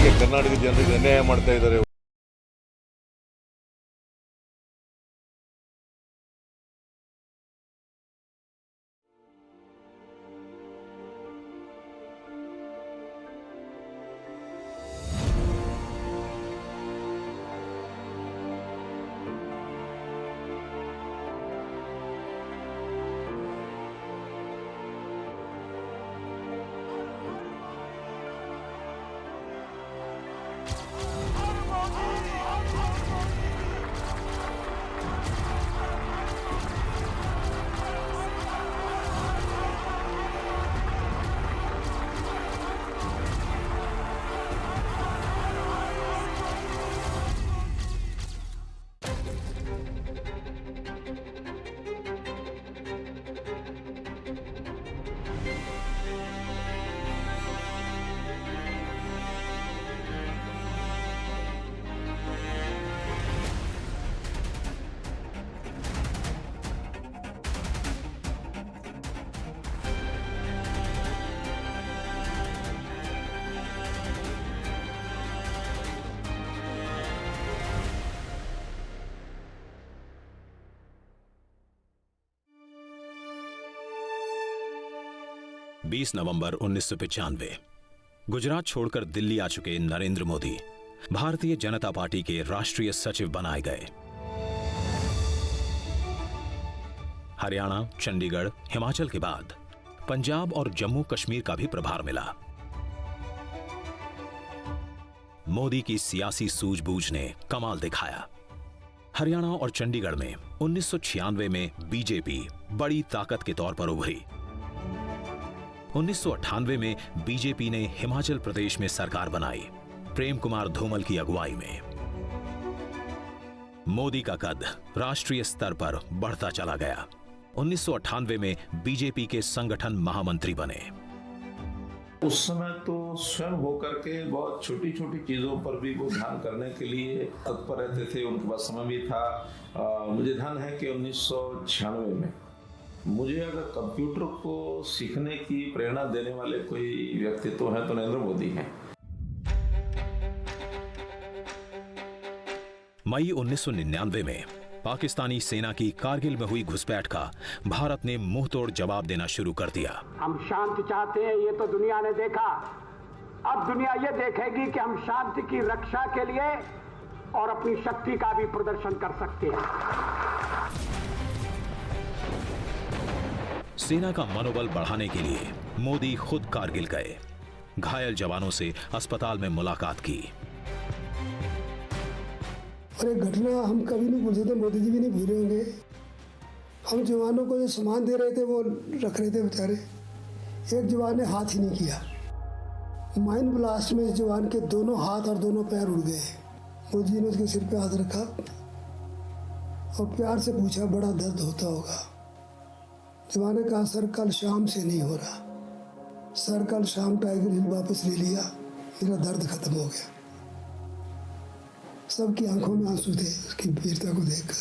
ಹೀಗೆ ಕರ್ನಾಟಕದ ಜನರಿಗೆ ಅನ್ಯಾಯ ಮಾಡ್ತಾ ಇದ್ದಾರೆ. बीस नवंबर 1995 गुजरात छोड़कर दिल्ली आ चुके नरेंद्र मोदी भारतीय जनता पार्टी के राष्ट्रीय सचिव बनाए गए। हरियाणा, चंडीगढ़, हिमाचल के बाद पंजाब और जम्मू कश्मीर का भी प्रभार मिला। मोदी की सियासी सूझबूझ ने कमाल दिखाया। हरियाणा और चंडीगढ़ में 1996 में बीजेपी बड़ी ताकत के तौर पर उभरी। 1998 में बीजेपी ने हिमाचल प्रदेश में सरकार बनाई, प्रेम कुमार धूमल की अगुवाई में। मोदी का कद राष्ट्रीय स्तर पर बढ़ता चला गया। 1998 में बीजेपी के संगठन महामंत्री बने। उस समय तो स्वयं होकर के बहुत छोटी छोटी चीजों पर भी वो ध्यान करने के लिए तत्पर रहते थे। उनके पास समय भी था। मुझे ध्यान है कि 1996 में मुझे अगर कंप्यूटर को सीखने की प्रेरणा देने वाले कोई व्यक्तित्व हैं तो नरेंद्र मोदी हैं। मई 1999 में पाकिस्तानी सेना की कारगिल में हुई घुसपैठ का भारत ने मुंहतोड़ जवाब देना शुरू कर दिया। हम शांति चाहते हैं, ये तो दुनिया ने देखा। अब दुनिया ये देखेगी कि हम शांति की रक्षा के लिए और अपनी शक्ति का भी प्रदर्शन कर सकते हैं। सेना का मनोबल बढ़ाने के लिए मोदी खुद कारगिल गए, घायल जवानों से अस्पताल में मुलाकात की। और एक घटना हम कभी नहीं भूल सकते, मोदी जी भी नहीं भूले होंगे। हम जवानों को जो सामान दे रहे थे वो रख रहे थे बेचारे, एक जवान ने हाथ ही नहीं किया। माइन ब्लास्ट में इस जवान के दोनों हाथ और दोनों पैर उड़ गए। मोदी जी ने उसके सिर पे हाथ रखा और प्यार से पूछा, बड़ा दर्द होता होगा। जवान ने कहा, सर कल शाम से नहीं हो रहा, सर कल शाम टाइगर हिल वापस ले लिया, मेरा दर्द खत्म हो गया। सबकी आंखों में आंसू थे उसकी वीरता को देखकर।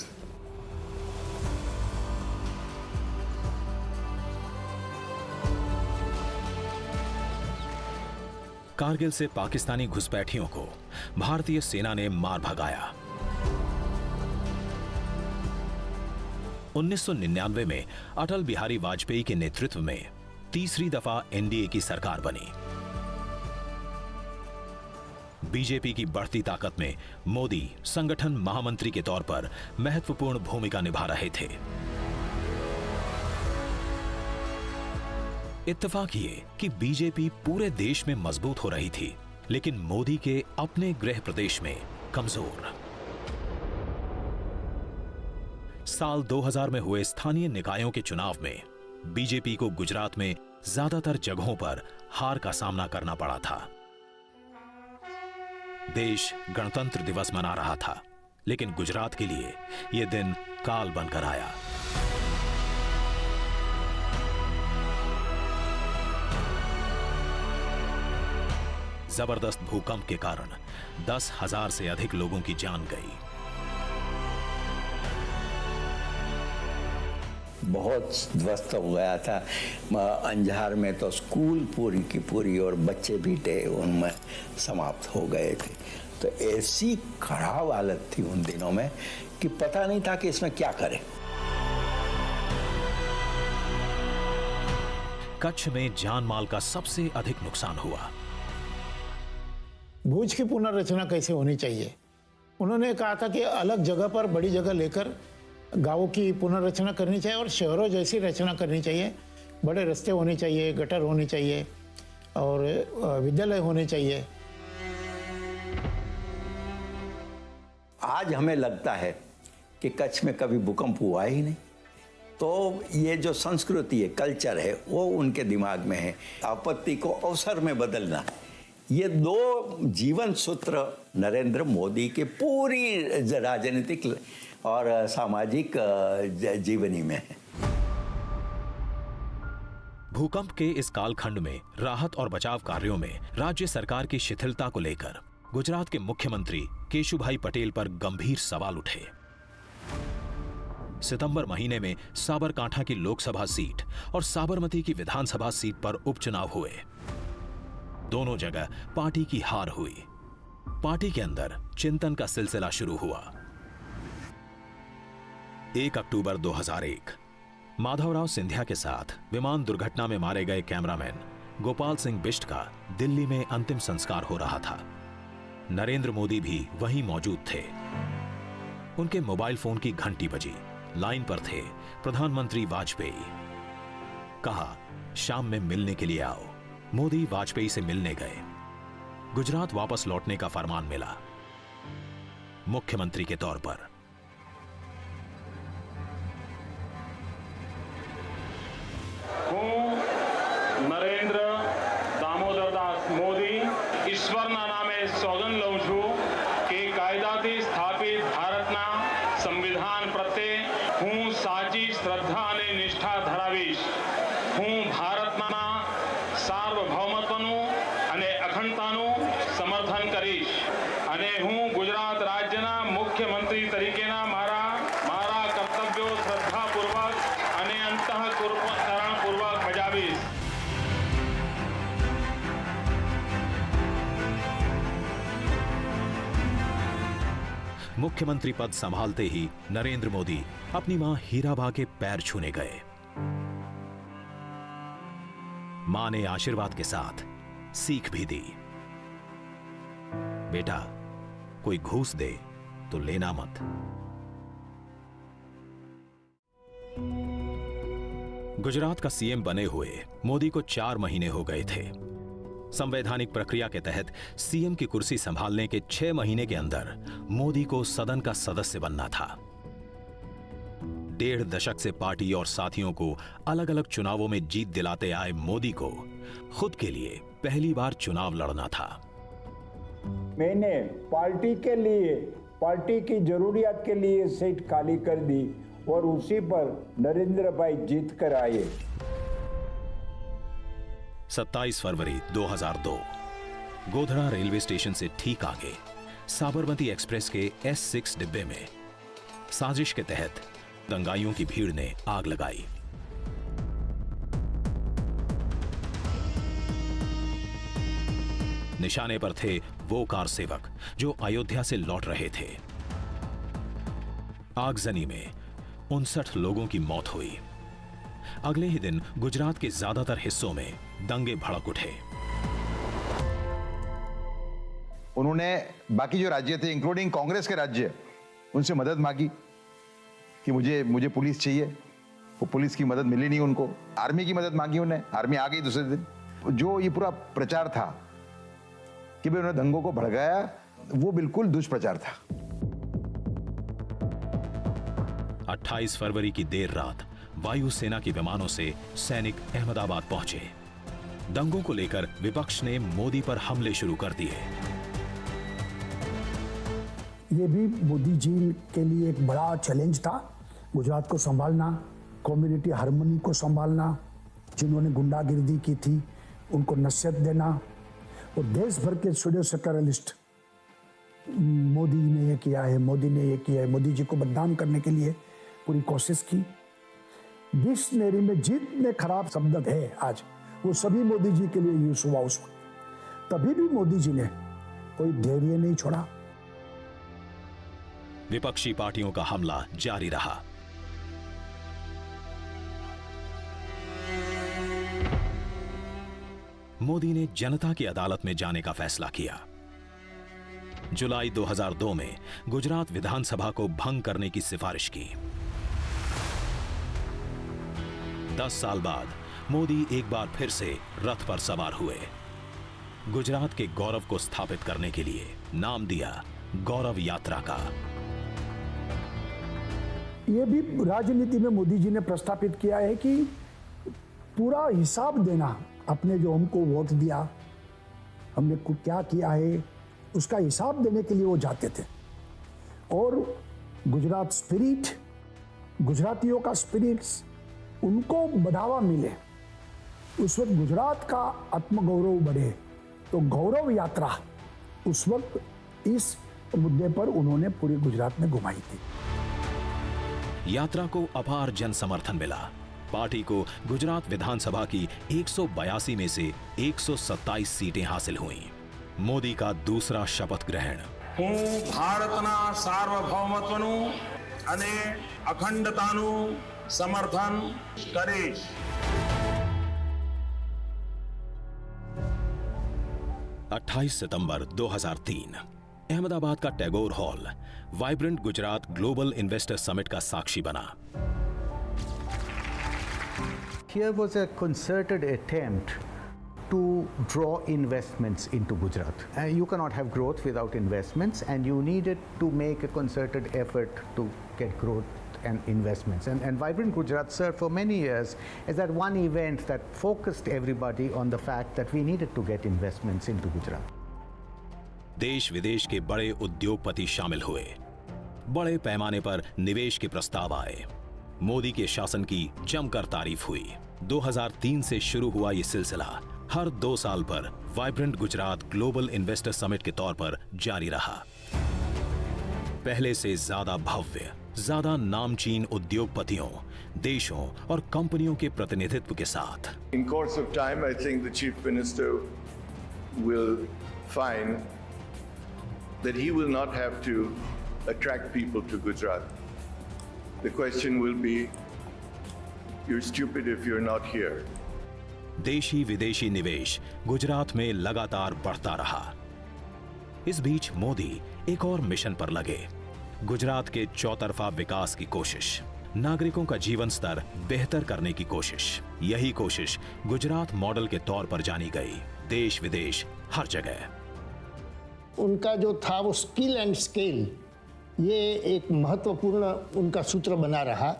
कारगिल से पाकिस्तानी घुसपैठियों को भारतीय सेना ने मार भगाया। 1999 में अटल बिहारी वाजपेयी के नेतृत्व में तीसरी दफा एनडीए की सरकार बनी। बीजेपी की बढ़ती ताकत में मोदी संगठन महामंत्री के तौर पर महत्वपूर्ण भूमिका निभा रहे थे। इत्तेफाक ये कि बीजेपी पूरे देश में मजबूत हो रही थी, लेकिन मोदी के अपने गृह प्रदेश में कमजोर। साल 2000 में हुए स्थानीय निकायों के चुनाव में बीजेपी को गुजरात में ज्यादातर जगहों पर हार का सामना करना पड़ा था। देश गणतंत्र दिवस मना रहा था, लेकिन गुजरात के लिए यह दिन काल बनकर आया। जबरदस्त भूकंप के कारण 10,000 से अधिक लोगों की जान गई। बहुत ध्वस्त हो गया था। अंजार में तो स्कूल पूरी की पूरी और बच्चे भी थे उनमें समाप्त हो गए थे। तो ऐसी खराब हालत थी उन दिनों में कि पता नहीं था कि इसमें क्या करें। कच्छ में जान माल का सबसे अधिक नुकसान हुआ। भुज की पुनर्रचना कैसे होनी चाहिए, उन्होंने कहा था कि अलग जगह पर बड़ी जगह लेकर गांवों की पुनर्रचना करनी चाहिए और शहरों जैसी रचना करनी चाहिए। बड़े रास्ते होने चाहिए, गटर होने चाहिए और विद्यालय होने चाहिए। आज हमें लगता है कि कच्छ में कभी भूकंप हुआ ही नहीं। तो ये जो संस्कृति है, कल्चर है, वो उनके दिमाग में है। आपत्ति को अवसर में बदलना, ये दो जीवन सूत्र नरेंद्र मोदी के पूरी राजनीतिक और सामाजिक जीवनी में है। भूकंप के इस कालखंड में राहत और बचाव कार्यों में राज्य सरकार की शिथिलता को लेकर गुजरात के मुख्यमंत्री केशुभाई पटेल पर गंभीर सवाल उठे। सितंबर महीने में साबरकांठा की लोकसभा सीट और साबरमती की विधानसभा सीट पर उपचुनाव हुए। दोनों जगह पार्टी की हार हुई। पार्टी के अंदर चिंतन का सिलसिला शुरू हुआ। 1 अक्टूबर 2001 माधवराव सिंधिया के साथ विमान दुर्घटना में मारे गए कैमरामैन गोपाल सिंह बिष्ट का दिल्ली में अंतिम संस्कार हो रहा था। नरेंद्र मोदी भी वहीं मौजूद थे। उनके मोबाइल फोन की घंटी बजी। लाइन पर थे प्रधानमंत्री वाजपेयी। कहा, शाम में मिलने के लिए आओ। मोदी वाजपेयी से मिलने गए। गुजरात वापस लौटने का फरमान मिला मुख्यमंत्री के तौर पर। નરેન્દ્ર દામોદરદાસ મોદી ઈશ્વરના નામે સોગંદ લઉં છું કે કાયદાથી સ્થાપિત ભારતના સંવિધાન પ્રત્યે હું સાચી શ્રદ્ધા અને નિષ્ઠા ધરાવીશ। હું ભારતના સાર્વભૌમત્વનું અને અખંડતાનું સમર્થન કરીશ અને હું ગુજરાત રાજ્યના મુખ્યમંત્રી તરીકેના મારા કર્તવ્યો શ્રદ્ધાપૂર્વક અને અંતઃકરણપૂર્વક બજાવીશ। मुख्यमंत्री पद संभालते ही नरेंद्र मोदी अपनी मां हीराबा के पैर छूने गए। मां ने आशीर्वाद के साथ सीख भी दी, बेटा कोई घूस दे तो लेना मत। गुजरात का सीएम बने हुए मोदी को 4 महीने हो गए थे। संवैधानिक प्रक्रिया के तहत सीएम की कुर्सी संभालने के 6 महीने के अंदर मोदी को सदन का सदस्य बनना था। 1.5 दशक से पार्टी और साथियों को अलग अलग चुनावों में जीत दिलाते आए मोदी को खुद के लिए पहली बार चुनाव लड़ना था। मैंने पार्टी के लिए, पार्टी की जरूरियात के लिए सीट खाली कर दी और उसी पर नरेंद्र भाई जीत कर आए। 27 फरवरी 2002 गोधरा रेलवे स्टेशन से ठीक आगे साबरमती एक्सप्रेस के S6 डिब्बे में साजिश के तहत दंगाइयों की भीड़ ने आग लगाई। निशाने पर थे वो कार सेवक जो अयोध्या से लौट रहे थे। आगजनी में 59 लोगों की मौत हुई। अगले ही दिन गुजरात के ज्यादातर हिस्सों में दंगे भड़क उठे। उन्होंने बाकी जो राज्य थे इंक्लूडिंग कांग्रेस के राज्य, उनसे मदद मांगी कि मुझे पुलिस चाहिए। वो पुलिस की मदद मिली नहीं उनको। आर्मी की मदद मांगी उन्हें, आर्मी आ गई दूसरे दिन। जो ये पूरा प्रचार था कि भाई उन्होंने दंगों को भड़काया, वो बिल्कुल दुष्प्रचार था। 28 फरवरी की देर रात वायुसेना के विमानों से सैनिक अहमदाबाद पहुंचे। दंगों को लेकर विपक्ष ने मोदी पर हमले शुरू कर दिए। ये भी मोदी जी के लिए एक बड़ा चैलेंज था, गुजरात को संभालना, कम्युनिटी हार्मनी को संभालना, जिन्होंने गुंडागिर्दी की थी उनको नसीहत देना, और देश भर के सूडो सेक्युलरिस्ट मोदी ने ये किया है, मोदी ने ये किया है, मोदी जी को बदनाम करने के लिए पूरी कोशिश की। डिक्शनरी में जितने खराब शब्द है आज, वो सभी मोदी जी के लिए यूज हुआ उस वक्त। तभी भी मोदी जी ने कोई धैर्य नहीं छोड़ा। विपक्षी पार्टियों का हमला जारी रहा। मोदी ने जनता की अदालत में जाने का फैसला किया। जुलाई 2002 में गुजरात विधानसभा को भंग करने की सिफारिश की। 10 साल बाद मोदी एक बार फिर से रथ पर सवार हुए। गुजरात के गौरव को स्थापित करने के लिए नाम दिया गौरव यात्रा का। ये भी राजनीति में मोदी जी ने प्रस्तापित किया है कि पूरा हिसाब देना, अपने जो हमको वोट दिया, हमने क्या किया है, उसका हिसाब देने के लिए वो जाते थे। और गुजरात स्पिरिट, गुजरातियों का स्पिरिट्स, उनको बढ़ावा मिले, उस वक्त गुजरात का आत्मगौरव बढ़े, तो गौरव यात्रा उस वक्त इस मुद्दे पर उन्होंने पूरे गुजरात में घुमाई थी। यात्रा को अपार जन समर्थन मिला। पार्टी को गुजरात विधानसभा की 182 में से 127 सीटें हासिल हुईं। मोदी का दूसरा शपथ ग्रहण। હું ભારતના સાર્વભૌમત્વનું અને અખંડતાનું સમર્થન કરીશ। अट्ठाईस सितंबर 2003 अहमदाबाद का Tagore hall vibrant Gujarat global investor summit का साक्षी बना। Here was a concerted attempt to draw investments into Gujarat. You cannot have growth without investments, and you needed to make a concerted effort to get growth and investments. And Vibrant Gujarat served for many years as that one event that focused everybody on the fact that we needed to get investments into Gujarat. देश विदेश के बड़े उद्योगपति शामिल हुए। बड़े पैमाने पर निवेश के प्रस्ताव आए। मोदी के शासन की जमकर तारीफ हुई। 2003 से शुरू हुआ ये सिलसिला हर 2 साल पर vibrant Gujarat global investor summit के तौर पर जारी रहा। पहले से ज्यादा भव्य, ज्यादा नामचीन उद्योगपतियों, देशों और कंपनियों के प्रतिनिधित्व के साथ। In course of time, I think the Chief Minister will find that he will not have to attract people to Gujarat. The question will be, you're stupid if you're not here. देशी विदेशी निवेश गुजरात में लगातार बढ़ता रहा। इस बीच मोदी एक और मिशन पर लगे। गुजरात के चौतरफा विकास की कोशिश, नागरिकों का जीवन स्तर बेहतर करने की कोशिश। यही कोशिश गुजरात मॉडल के तौर पर जानी गई। देश विदेश हर जगह उनका जो था वो स्किल एंड स्केल, ये एक महत्वपूर्ण उनका सूत्र बना रहा।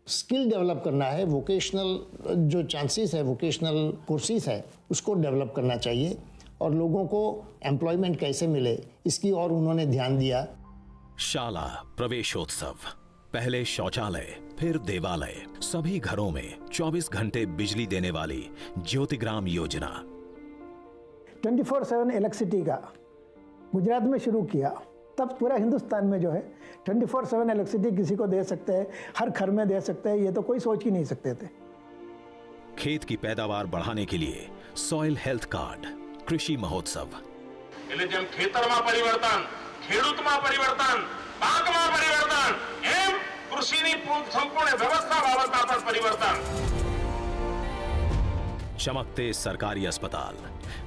स्किल डेवलप करना है, वोकेशनल जो चांसेस है, वोकेशनल कोर्सेज है, उसको डेवलप करना चाहिए और लोगों को एम्प्लॉयमेंट कैसे मिले, इसकी ओर उन्होंने ध्यान दिया। शाला प्रवेशोत्सव, पहले शौचालय फिर देवालय, सभी घरों में 24 घंटे बिजली देने वाली ज्योतिग्राम योजना। 24/7 इलेक्ट्रिसिटी का गुजरात में शुरू किया, तब पूरा हिंदुस्तान में जो है 24/7 इलेक्ट्रिसिटी किसी को दे सकते हैं, हर घर में दे सकते हैं, ये तो कोई सोच ही नहीं सकते थे। खेत की पैदावार बढ़ाने के लिए सॉइल हेल्थ कार्ड, कृषि महोत्सव। એટલે જેમ ખેતરમાં પરિવર્તન, ખેડૂતમાં પરિવર્તન, પાકમાં પરિવર્તન, એમ કૃષિની સંપૂર્ણ વ્યવસ્થા બાબતમાં પણ પરિવર્તન। चमकते सरकारी अस्पताल,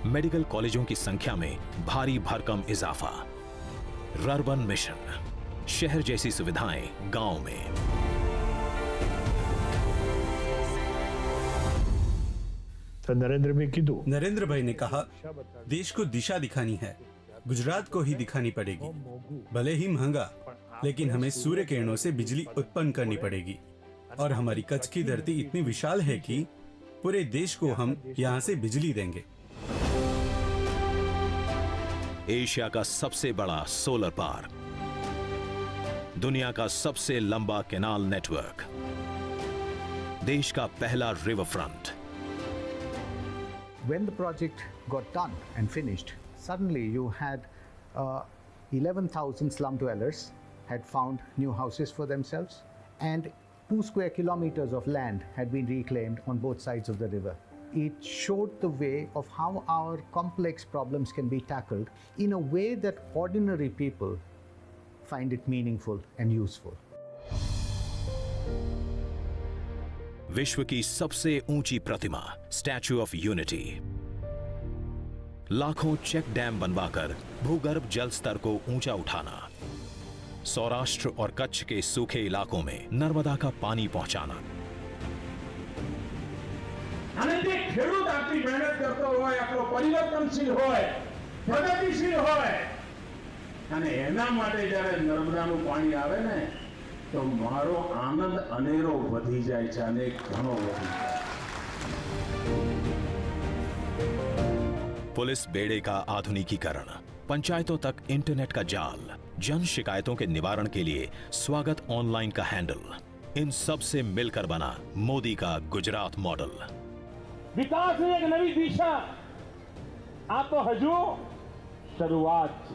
मेडिकल कॉलेजों की संख्या में भारी भरकम इजाफा। रर्बन मिशन, शहर जैसी सुविधाएं गांव में। तो नरेंद्र भाई ने कहा, देश को दिशा दिखानी है, गुजरात को ही दिखानी पड़ेगी। भले ही महंगा, लेकिन हमें सूर्य किरणों से बिजली उत्पन्न करनी पड़ेगी। और हमारी कच्छ की धरती इतनी विशाल है कि पूरे देश को हम यहां से बिजली देंगे। एशिया का सबसे बड़ा सोलर पार्क, दुनिया का सबसे लंबा कैनाल नेटवर्क, देश का पहला river front. When the project got done and finished, suddenly you had 11,000 slum dwellers had found new houses for themselves, and 2 square kilometers of land had been reclaimed on both sides of the river. It showed the way of how our complex problems can be tackled in a way that ordinary people find it meaningful and useful. विश्व की सबसे ऊंची प्रतिमा statue of unity, लाखों check dam बनवाकर भूगर्भ जल स्तर को ऊंचा उठाना, सौराष्ट्र और कच्छ के सूखे इलाकों में नर्मदा का पानी पहुंचाना। અને તે ખેડૂત આટલી મહેનત કરતો હોય, આપણો પરિવર્તનશીલ હોય, પ્રગતિશીલ હોય, અને એના માટે જ્યારે નર્મદાનું પાણી આવે ને તો મારો આનંદ અનેરો વધી જાય છે, અને ઘણો વધી જાય। पुलिस बेड़े का आधुनिकीकरण, पंचायतों तक इंटरनेट का जाल, जन शिकायतों के निवारण के लिए स्वागत ऑनलाइन का हैंडल, इन सब से मिलकर बना मोदी का गुजरात मॉडल। विकास ની એક નવી દિશા, આ તો હજુ શરૂઆત છે,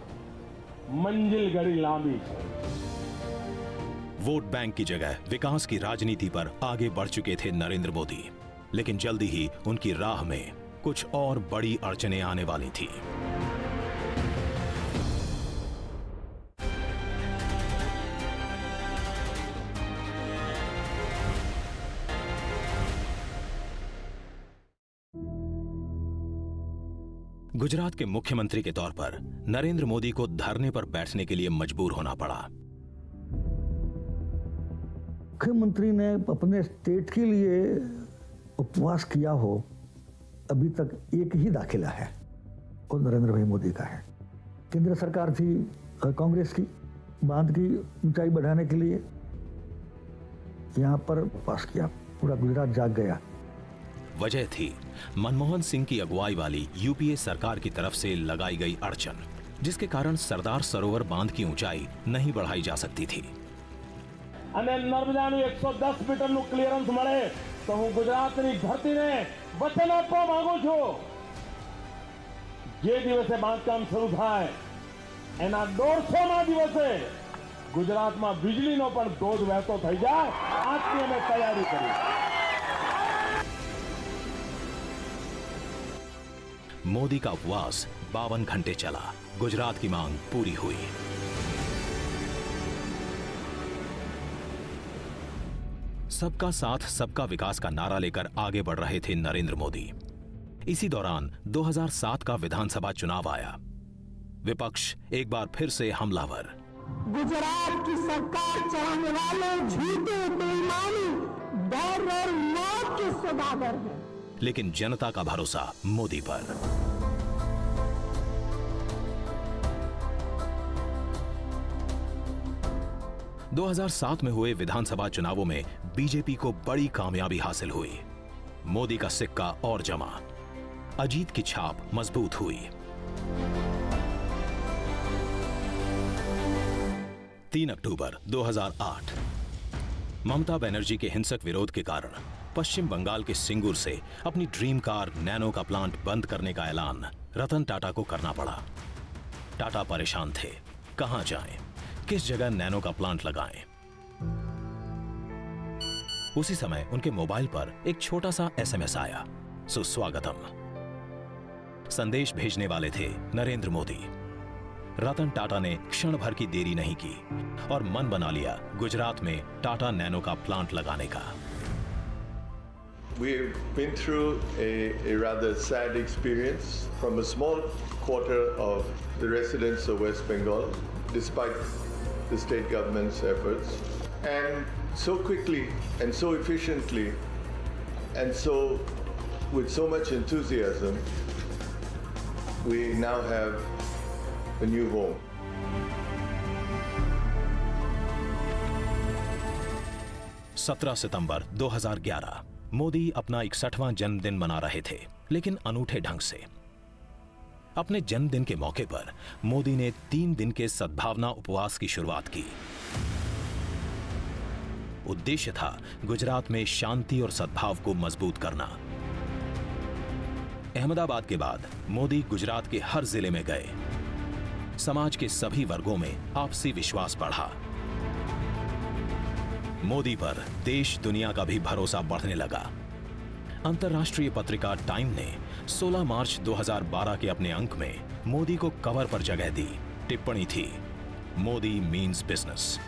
મંજિલ ઘણી લાંબી છે। वोट बैंक की जगह विकास की राजनीति पर आगे बढ़ चुके थे नरेंद्र मोदी, लेकिन जल्दी ही उनकी राह में कुछ और बड़ी अड़चनें आने वाली थी। गुजरात के मुख्यमंत्री के तौर पर नरेंद्र मोदी को धरने पर बैठने के लिए मजबूर होना पड़ा। मुख्यमंत्री ने अपने स्टेट के लिए उपवास किया हो, अभी तक एक ही दाखिला है, वो नरेंद्र भाई मोदी का है। केंद्र सरकार थी कांग्रेस की, बांध की ऊंचाई बढ़ाने के लिए यहाँ पर उपवास किया, पूरा गुजरात जाग गया। वजह थी मनमोहन सिंह की अगुवाई वाली यूपीए सरकार की तरफ से लगाई गई अड़चन, जिसके कारण सरदार सरोवर बांध की ऊंचाई नहीं बढ़ाई जा सकती थी। અને નર્મદાનું 110 મીટરનું ક્લિયરન્સ મળે તો હું ગુજરાતની ધરતીને વચન આપવા માંગુ છું, જે દિવસે બાંધકામ શરૂ થાય એના 150મા દિવસે ગુજરાતમાં વીજળીનો પણ ધોધ વહેતો થઈ જાય, આજથી અમે તૈયારી કરી। मोदी का उपवास 52 घंटे चला, गुजरात की मांग पूरी हुई। सबका साथ सबका विकास का नारा लेकर आगे बढ़ रहे थे नरेंद्र मोदी। इसी दौरान 2007 का विधानसभा चुनाव आया। विपक्ष एक बार फिर से हमलावर। गुजरात की सरकार चलाने वाले झूठे, बेईमानी, डर और मौत के सौदागर हैं। लेकिन जनता का भरोसा मोदी पर। – 2007 में हुए विधानसभा चुनावों में बीजेपी को बड़ी कामयाबी हासिल हुई। मोदी का सिक्का और जमा, अजीत की छाप मजबूत हुई। 3 अक्टूबर 2008 ममता बनर्जी के हिंसक विरोध के कारण पश्चिम बंगाल के सिंगूर से अपनी ड्रीम कार नैनो का प्लांट बंद करने का ऐलान रतन टाटा को करना पड़ा। टाटा परेशान थे, कहां जाएं, किस जगह नैनो का प्लांट लगाएं। उसी समय उनके मोबाइल पर एक छोटा सा एसएमएस आया, सुस्वागतम। संदेश भेजने वाले थे नरेंद्र मोदी। रतन टाटा ने क्षण भर की देरी नहीं की और मन बना लिया गुजरात में टाटा नैनो का प्लांट लगाने का। We've been through a rather sad experience from a small quarter of the residents of West Bengal, despite the state government's efforts, and so quickly and so efficiently and so with so much enthusiasm, we now have a new home. –17 सितंबर 2011 मोदी अपना 61वां जन्मदिन मना रहे थे, लेकिन अनूठे ढंग से। अपने जन्मदिन के मौके पर मोदी ने 3 दिन के सद्भावना उपवास की शुरुआत की। उद्देश्य था गुजरात में शांति और सद्भाव को मजबूत करना। अहमदाबाद के बाद मोदी गुजरात के हर जिले में गए। समाज के सभी वर्गों में आपसी विश्वास बढ़ा। मोदी पर देश दुनिया का भी भरोसा बढ़ने लगा। अंतर्राष्ट्रीय पत्रिका टाइम ने 16 मार्च 2012 के अपने अंक में मोदी को कवर पर जगह दी। टिप्पणी थी, मोदी मीन्स बिजनेस।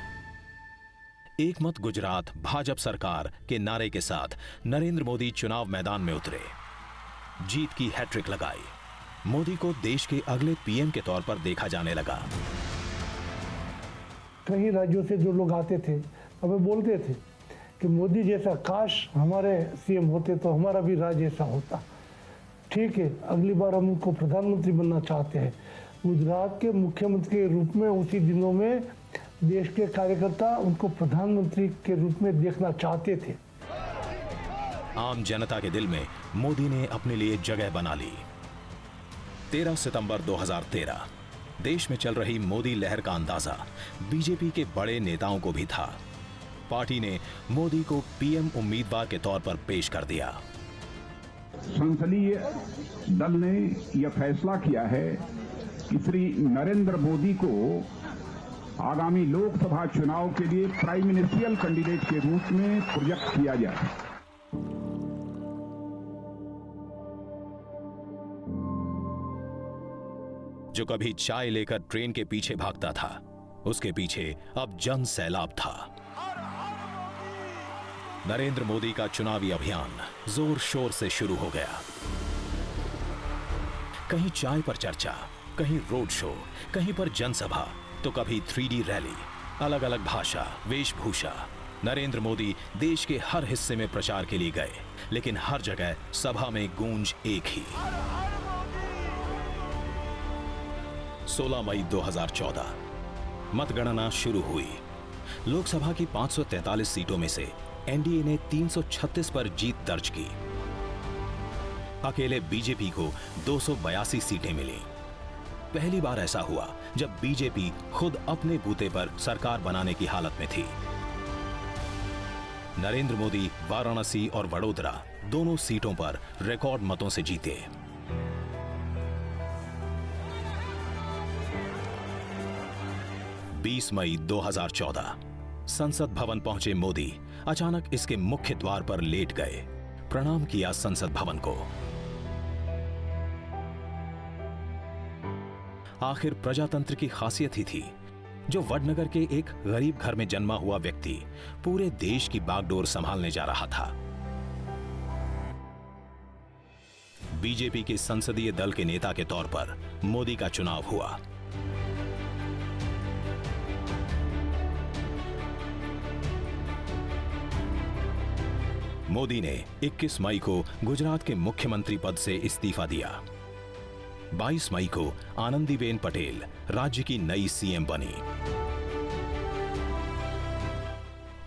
एक मत गुजरात भाजपा सरकार के नारे के साथ नरेंद्र मोदी चुनाव मैदान में उतरे, जीत की हैट्रिक लगाई। मोदी को देश के अगले पीएम के तौर पर देखा जाने लगा। कई राज्यों से जो लोग आते थे हमें बोलते थे कि मोदी जैसा काश हमारे सीएम होते तो हमारा भी राज्य ऐसा होता। ठीक है, अगली बार हम उनको प्रधानमंत्री बनना चाहते हैं। गुजरात के मुख्यमंत्री के रूप में उसी दिनों में देश के कार्यकर्ता उनको प्रधानमंत्री के रूप में देखना चाहते थे। आम जनता के दिल में मोदी ने अपने लिए जगह बना ली। 13 सितंबर 2013 देश में चल रही मोदी लहर का अंदाजा बीजेपी के बड़े नेताओं को भी था। पार्टी ने मोदी को पीएम उम्मीदवार के तौर पर पेश कर दिया। संसदीय दल ने यह फैसला किया है कि श्री नरेंद्र मोदी को आगामी लोकसभा चुनाव के लिए प्राइम मिनिस्ट्रियल कैंडिडेट के रूप में प्रोजेक्ट किया जाए। जो कभी चाय लेकर ट्रेन के पीछे भागता था, उसके पीछे अब जन सैलाब था। नरेंद्र मोदी का चुनावी अभियान जोर शोर से शुरू हो गया। कहीं चाय पर चर्चा, कहीं रोड शो, कहीं पर जनसभा, तो कभी 3D रैली, अलग अलग भाषा, वेशभूषा। नरेंद्र मोदी देश के हर हिस्से में प्रचार के लिए गए, लेकिन हर जगह सभा में गूंज एक ही। 16 मई 2014 मतगणना शुरू हुई। लोकसभा की 543 सीटों में से एनडीए ने 336 पर जीत दर्ज की। अकेले बीजेपी को 282 सीटें मिली। पहली बार ऐसा हुआ जब बीजेपी खुद अपने बूते पर सरकार बनाने की हालत में थी। नरेंद्र मोदी वाराणसी और वडोदरा दोनों सीटों पर रिकॉर्ड मतों से जीते। बीस मई 2014 संसद भवन पहुंचे मोदी अचानक इसके मुख्य द्वार पर लेट गए। प्रणाम किया संसद भवन को। आखिर प्रजातंत्र की खासियत ही थी। जो वडनगर के एक गरीब घर में जन्मा हुआ व्यक्ति पूरे देश की बागडोर संभालने जा रहा था। बीजेपी के संसदीय दल के नेता के तौर पर मोदी का चुनाव हुआ। मोदी ने 21 मई को गुजरात के मुख्यमंत्री पद से इस्तीफा दिया। 22 मई को आनंदीबेन पटेल राज्य की नई सीएम बनी।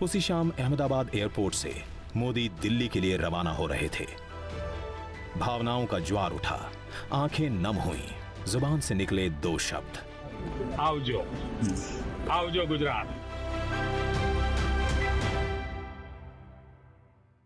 उसी शाम अहमदाबाद एयरपोर्ट से मोदी दिल्ली के लिए रवाना हो रहे थे। भावनाओं का ज्वार उठा, आंखें नम हुईं, जुबान से निकले दो शब्द, आवजो, आवजो गुजरात।